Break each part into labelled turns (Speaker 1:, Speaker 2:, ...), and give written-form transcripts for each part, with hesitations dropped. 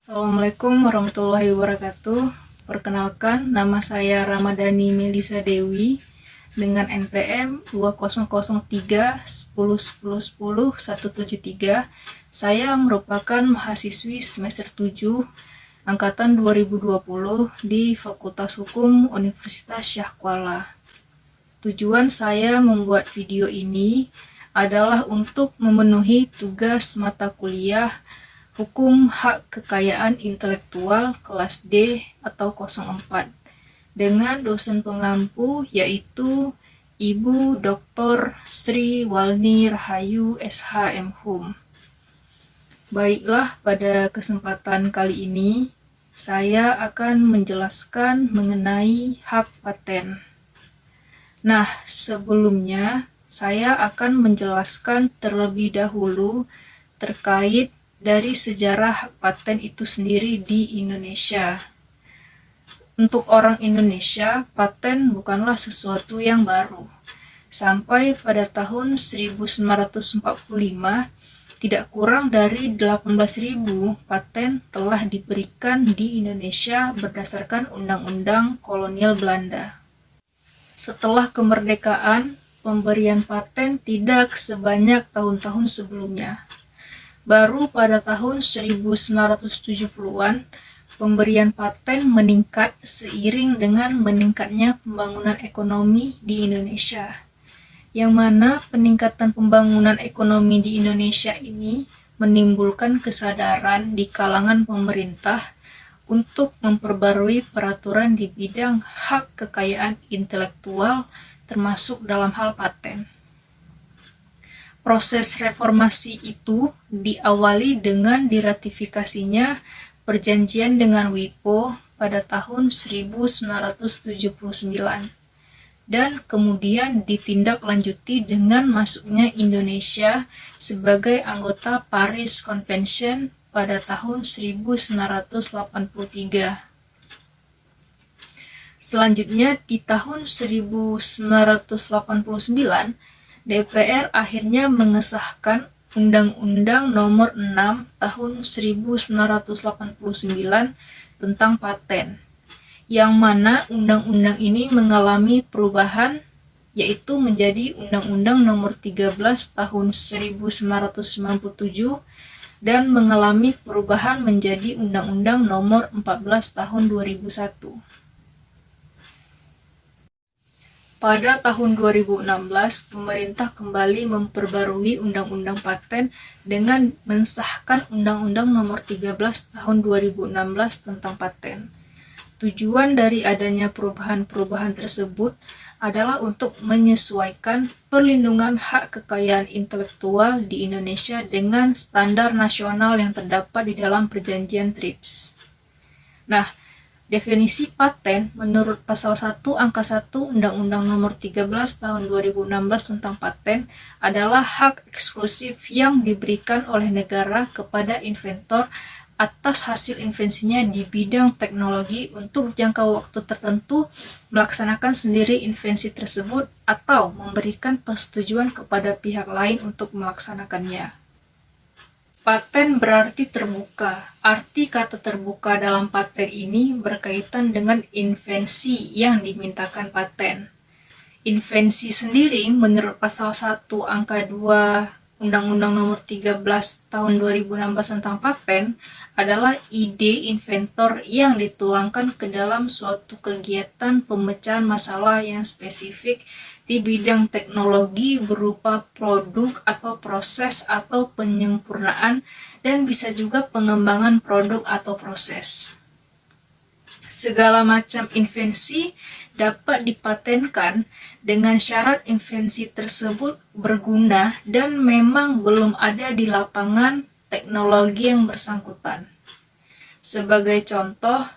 Speaker 1: Assalamualaikum warahmatullahi wabarakatuh. Perkenalkan, nama saya Ramadhani Melisa Dewi dengan NPM 2003 10 10 10 173. Saya merupakan mahasiswi semester 7 angkatan 2020 di Fakultas Hukum Universitas Syah Kuala. Tujuan saya membuat video ini adalah untuk memenuhi tugas mata kuliah Hukum Hak Kekayaan Intelektual kelas D atau 04 dengan dosen pengampu yaitu Ibu Dr. Sri Walni Rahayu SH.M. Hum. Baiklah, pada kesempatan kali ini saya akan menjelaskan mengenai hak paten. Nah, sebelumnya saya akan menjelaskan terlebih dahulu terkait dari sejarah hak paten itu sendiri di Indonesia. Untuk orang Indonesia, paten bukanlah sesuatu yang baru. Sampai pada tahun 1945, tidak kurang dari 18.000 paten telah diberikan di Indonesia berdasarkan Undang-Undang Kolonial Belanda. Setelah kemerdekaan, pemberian paten tidak sebanyak tahun-tahun sebelumnya. Baru pada tahun 1970-an, pemberian paten meningkat seiring dengan meningkatnya pembangunan ekonomi di Indonesia. Yang mana peningkatan pembangunan ekonomi di Indonesia ini menimbulkan kesadaran di kalangan pemerintah untuk memperbarui peraturan di bidang hak kekayaan intelektual termasuk dalam hal paten. Proses reformasi itu diawali dengan diratifikasinya perjanjian dengan WIPO pada tahun 1979 dan kemudian ditindaklanjuti dengan masuknya Indonesia sebagai anggota Paris Convention pada tahun 1983. Selanjutnya di tahun 1989 DPR akhirnya mengesahkan Undang-Undang Nomor 6 Tahun 1989 tentang paten, yang mana undang-undang ini mengalami perubahan, yaitu menjadi Undang-Undang Nomor 13 Tahun 1997 dan mengalami perubahan menjadi Undang-Undang Nomor 14 Tahun 2001. Pada tahun 2016, pemerintah kembali memperbarui Undang-Undang Paten dengan mensahkan Undang-Undang Nomor 13 Tahun 2016 tentang paten. Tujuan dari adanya perubahan-perubahan tersebut adalah untuk menyesuaikan perlindungan hak kekayaan intelektual di Indonesia dengan standar nasional yang terdapat di dalam Perjanjian TRIPS. Nah, definisi paten menurut pasal 1 angka 1 Undang-Undang Nomor 13 Tahun 2016 tentang paten adalah hak eksklusif yang diberikan oleh negara kepada inventor atas hasil invensinya di bidang teknologi untuk jangka waktu tertentu melaksanakan sendiri invensi tersebut atau memberikan persetujuan kepada pihak lain untuk melaksanakannya. Paten berarti terbuka. Arti kata terbuka dalam paten ini berkaitan dengan invensi yang dimintakan paten. Invensi sendiri menurut pasal 1 angka 2 Undang-Undang Nomor 13 Tahun 2016 tentang paten adalah ide inventor yang dituangkan ke dalam suatu kegiatan pemecahan masalah yang spesifik di bidang teknologi berupa produk atau proses atau penyempurnaan dan bisa juga pengembangan produk atau proses. Segala macam invensi dapat dipatenkan dengan syarat invensi tersebut berguna dan memang belum ada di lapangan teknologi yang bersangkutan. Sebagai contoh,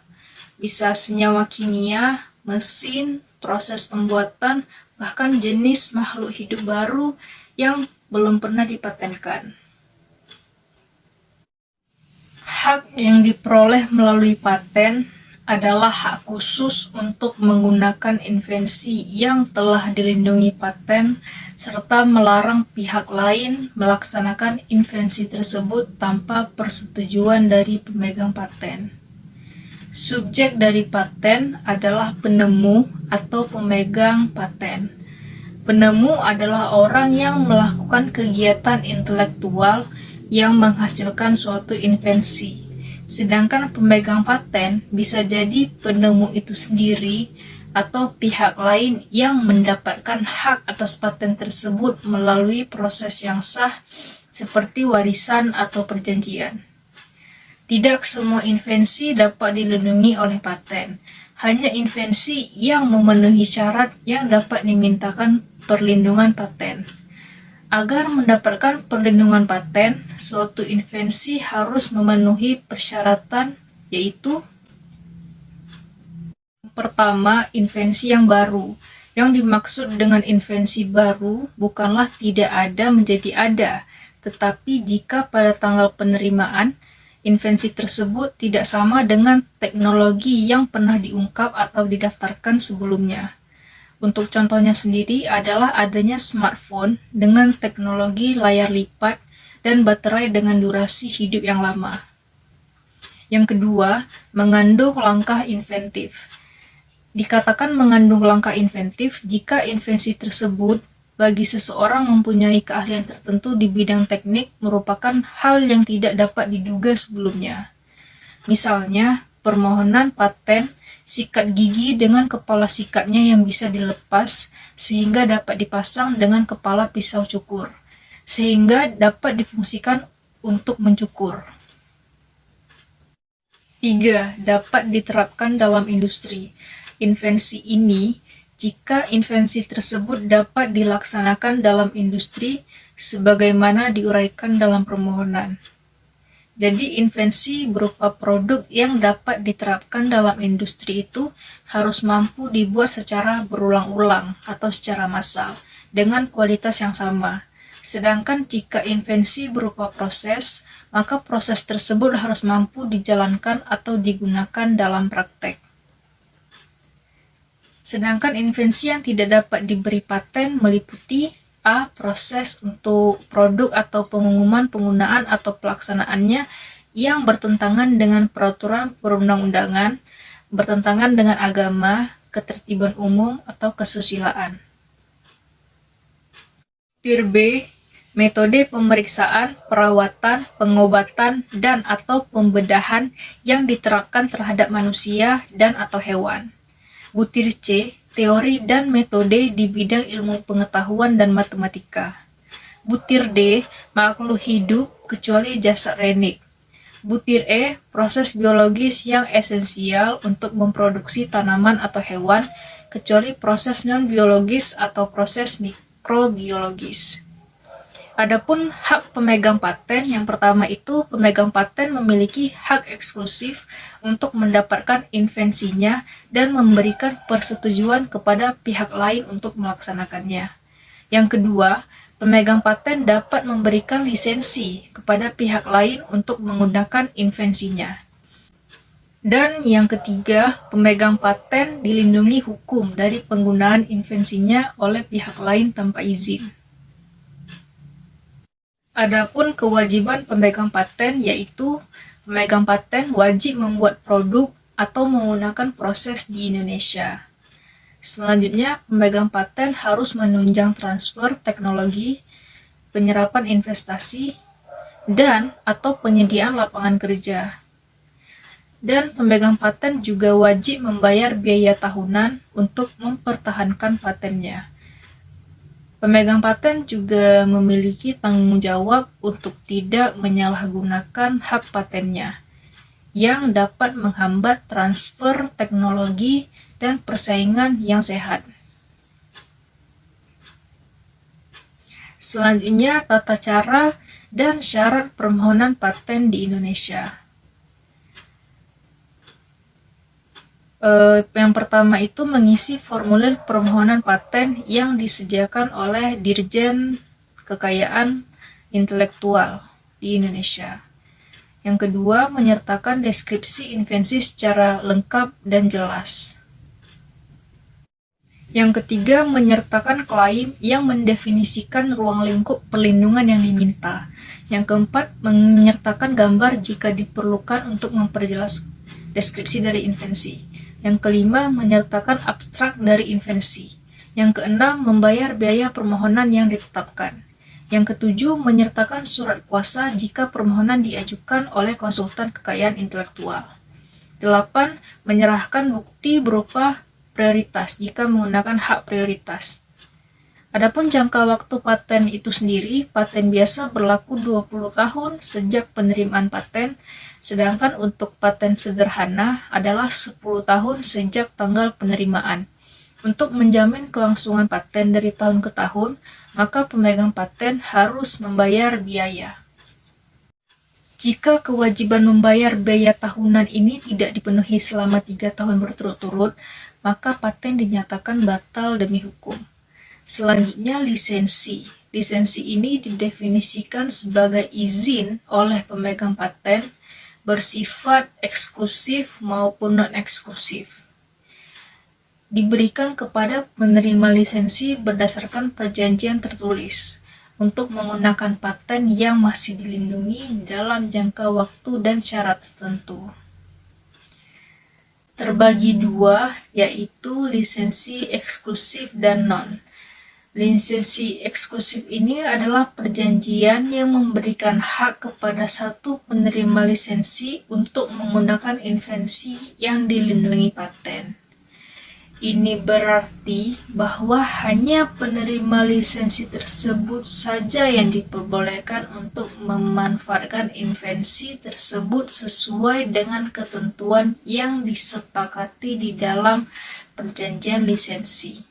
Speaker 1: bisa senyawa kimia, mesin, proses pembuatan, bahkan jenis makhluk hidup baru yang belum pernah dipatenkan. Hak yang diperoleh melalui paten adalah hak khusus untuk menggunakan invensi yang telah dilindungi paten serta melarang pihak lain melaksanakan invensi tersebut tanpa persetujuan dari pemegang paten. Subjek dari paten adalah penemu atau pemegang paten. Penemu adalah orang yang melakukan kegiatan intelektual yang menghasilkan suatu invensi. Sedangkan pemegang paten bisa jadi penemu itu sendiri atau pihak lain yang mendapatkan hak atas paten tersebut melalui proses yang sah seperti warisan atau perjanjian. Tidak semua invensi dapat dilindungi oleh paten. Hanya invensi yang memenuhi syarat yang dapat dimintakan perlindungan paten. Agar mendapatkan perlindungan paten, suatu invensi harus memenuhi persyaratan, yaitu pertama, invensi yang baru. Yang dimaksud dengan invensi baru bukanlah tidak ada menjadi ada, tetapi jika pada tanggal penerimaan, invensi tersebut tidak sama dengan teknologi yang pernah diungkap atau didaftarkan sebelumnya. Untuk contohnya sendiri adalah adanya smartphone dengan teknologi layar lipat dan baterai dengan durasi hidup yang lama. Yang kedua, mengandung langkah inventif. Dikatakan mengandung langkah inventif jika invensi tersebut bagi seseorang mempunyai keahlian tertentu di bidang teknik merupakan hal yang tidak dapat diduga sebelumnya. Misalnya, permohonan paten sikat gigi dengan kepala sikatnya yang bisa dilepas sehingga dapat dipasang dengan kepala pisau cukur, sehingga dapat difungsikan untuk mencukur. 3. Dapat diterapkan dalam industri. Invensi ini, jika invensi tersebut dapat dilaksanakan dalam industri sebagaimana diuraikan dalam permohonan. Jadi invensi berupa produk yang dapat diterapkan dalam industri itu harus mampu dibuat secara berulang-ulang atau secara massal dengan kualitas yang sama. Sedangkan jika invensi berupa proses, maka proses tersebut harus mampu dijalankan atau digunakan dalam praktek. Sedangkan invensi yang tidak dapat diberi paten meliputi A. Proses untuk produk atau pengumuman penggunaan atau pelaksanaannya yang bertentangan dengan peraturan perundang-undangan, bertentangan dengan agama, ketertiban umum, atau kesusilaan. Tier B. Metode pemeriksaan, perawatan, pengobatan, dan atau pembedahan yang diterapkan terhadap manusia dan atau hewan. Butir C. Teori dan metode di bidang ilmu pengetahuan dan matematika. Butir D. Makhluk hidup kecuali jasad renik. Butir E. Proses biologis yang esensial untuk memproduksi tanaman atau hewan, kecuali proses non-biologis atau proses mikrobiologis. Adapun hak pemegang paten, yang pertama itu pemegang paten memiliki hak eksklusif untuk mendapatkan invensinya dan memberikan persetujuan kepada pihak lain untuk melaksanakannya. Yang kedua, pemegang paten dapat memberikan lisensi kepada pihak lain untuk menggunakan invensinya. Dan yang ketiga, pemegang paten dilindungi hukum dari penggunaan invensinya oleh pihak lain tanpa izin. Adapun kewajiban pemegang paten yaitu pemegang paten wajib membuat produk atau menggunakan proses di Indonesia. Selanjutnya, pemegang paten harus menunjang transfer teknologi, penyerapan investasi, dan atau penyediaan lapangan kerja. Dan pemegang paten juga wajib membayar biaya tahunan untuk mempertahankan patennya. Pemegang paten juga memiliki tanggung jawab untuk tidak menyalahgunakan hak patennya, yang dapat menghambat transfer teknologi dan persaingan yang sehat. Selanjutnya, tata cara dan syarat permohonan paten di Indonesia. Yang pertama itu mengisi formulir permohonan paten yang disediakan oleh Dirjen Kekayaan Intelektual di Indonesia. Yang kedua, menyertakan deskripsi invensi secara lengkap dan jelas. Yang ketiga, menyertakan klaim yang mendefinisikan ruang lingkup perlindungan yang diminta. Yang keempat, menyertakan gambar jika diperlukan untuk memperjelas deskripsi dari invensi. Yang kelima, menyertakan abstrak dari invensi. Yang keenam, membayar biaya permohonan yang ditetapkan. Yang ketujuh, menyertakan surat kuasa jika permohonan diajukan oleh konsultan kekayaan intelektual. 8. Menyerahkan bukti berupa prioritas jika menggunakan hak prioritas. Adapun jangka waktu paten itu sendiri, paten biasa berlaku 20 tahun sejak penerimaan paten, sedangkan untuk paten sederhana adalah 10 tahun sejak tanggal penerimaan. Untuk menjamin kelangsungan paten dari tahun ke tahun, maka pemegang paten harus membayar biaya. Jika kewajiban membayar biaya tahunan ini tidak dipenuhi selama 3 tahun berturut-turut, maka paten dinyatakan batal demi hukum. Selanjutnya, lisensi. Lisensi ini didefinisikan sebagai izin oleh pemegang paten bersifat eksklusif maupun non-eksklusif. Diberikan kepada penerima lisensi berdasarkan perjanjian tertulis untuk menggunakan paten yang masih dilindungi dalam jangka waktu dan syarat tertentu. Terbagi dua, yaitu lisensi eksklusif dan non. Lisensi eksklusif ini adalah perjanjian yang memberikan hak kepada satu penerima lisensi untuk menggunakan invensi yang dilindungi paten. Ini berarti bahwa hanya penerima lisensi tersebut saja yang diperbolehkan untuk memanfaatkan invensi tersebut sesuai dengan ketentuan yang disepakati di dalam perjanjian lisensi.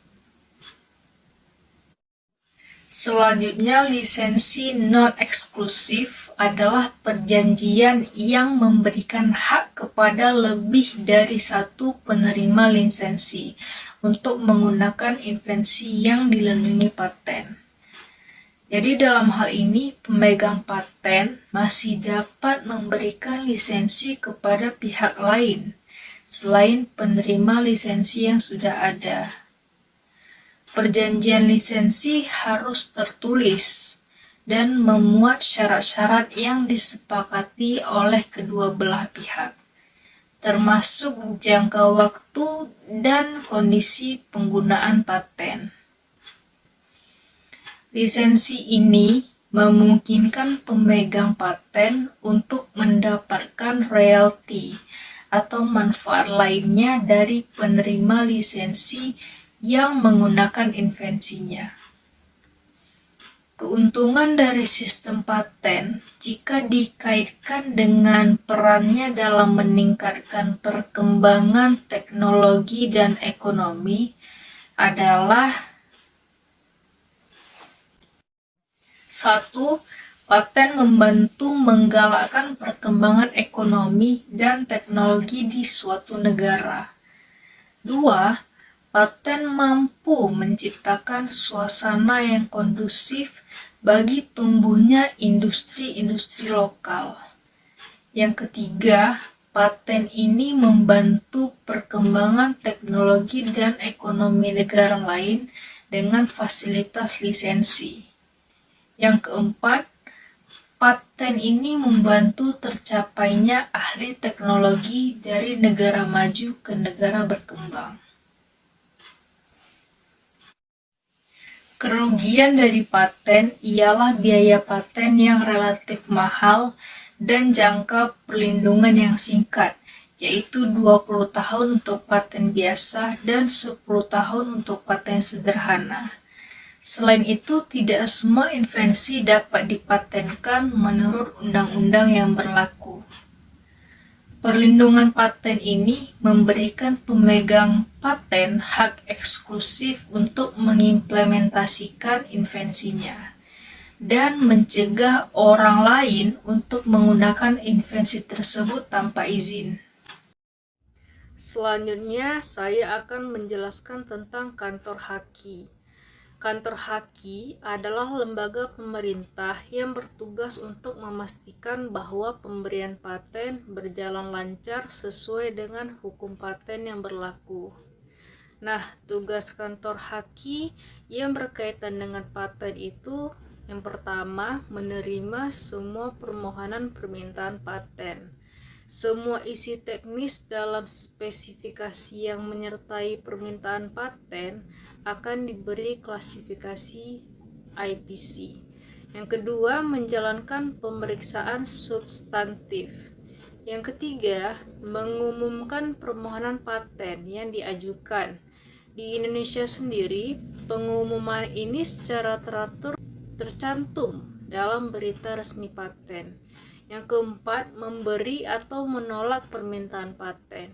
Speaker 1: Selanjutnya, lisensi non-eksklusif adalah perjanjian yang memberikan hak kepada lebih dari satu penerima lisensi untuk menggunakan invensi yang dilindungi paten. Jadi dalam hal ini, pemegang paten masih dapat memberikan lisensi kepada pihak lain selain penerima lisensi yang sudah ada. Perjanjian lisensi harus tertulis dan memuat syarat-syarat yang disepakati oleh kedua belah pihak, termasuk jangka waktu dan kondisi penggunaan paten. Lisensi ini memungkinkan pemegang paten untuk mendapatkan royalti atau manfaat lainnya dari penerima lisensi yang menggunakan invensinya. Keuntungan dari sistem paten jika dikaitkan dengan perannya dalam meningkatkan perkembangan teknologi dan ekonomi adalah 1. Paten membantu menggalakkan perkembangan ekonomi dan teknologi di suatu negara. 2. Paten mampu menciptakan suasana yang kondusif bagi tumbuhnya industri-industri lokal. Yang ketiga, paten ini membantu perkembangan teknologi dan ekonomi negara lain dengan fasilitas lisensi. Yang keempat, paten ini membantu tercapainya ahli teknologi dari negara maju ke negara berkembang. Kerugian dari paten ialah biaya paten yang relatif mahal dan jangka perlindungan yang singkat, yaitu 20 tahun untuk paten biasa dan 10 tahun untuk paten sederhana. Selain itu, tidak semua invensi dapat dipatenkan menurut undang-undang yang berlaku. Perlindungan paten ini memberikan pemegang paten hak eksklusif untuk mengimplementasikan invensinya dan mencegah orang lain untuk menggunakan invensi tersebut tanpa izin. Selanjutnya, saya akan menjelaskan tentang kantor haki. Kantor Haki adalah lembaga pemerintah yang bertugas untuk memastikan bahwa pemberian paten berjalan lancar sesuai dengan hukum paten yang berlaku. Nah, tugas kantor Haki yang berkaitan dengan paten itu yang pertama, menerima semua permohonan permintaan paten. Semua isi teknis dalam spesifikasi yang menyertai permintaan paten akan diberi klasifikasi IPC. Yang kedua, menjalankan pemeriksaan substantif. Yang ketiga, mengumumkan permohonan paten yang diajukan. Di Indonesia sendiri, pengumuman ini secara teratur tercantum dalam berita resmi paten. Yang keempat, memberi atau menolak permintaan paten.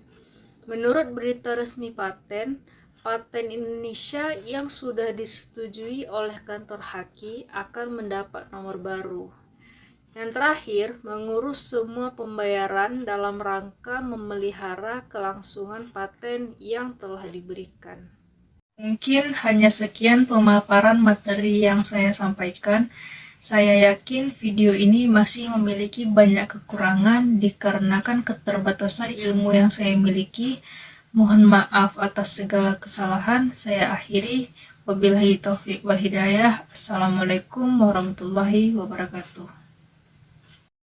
Speaker 1: Menurut berita resmi paten, paten Indonesia yang sudah disetujui oleh kantor Haki akan mendapat nomor baru. Yang terakhir, mengurus semua pembayaran dalam rangka memelihara kelangsungan paten yang telah diberikan. Mungkin hanya sekian pemaparan materi yang saya sampaikan. Saya yakin video ini masih memiliki banyak kekurangan dikarenakan keterbatasan ilmu yang saya miliki. Mohon maaf atas segala kesalahan. Saya akhiri. Wabillahi taufiq wal hidayah. Assalamualaikum warahmatullahi wabarakatuh.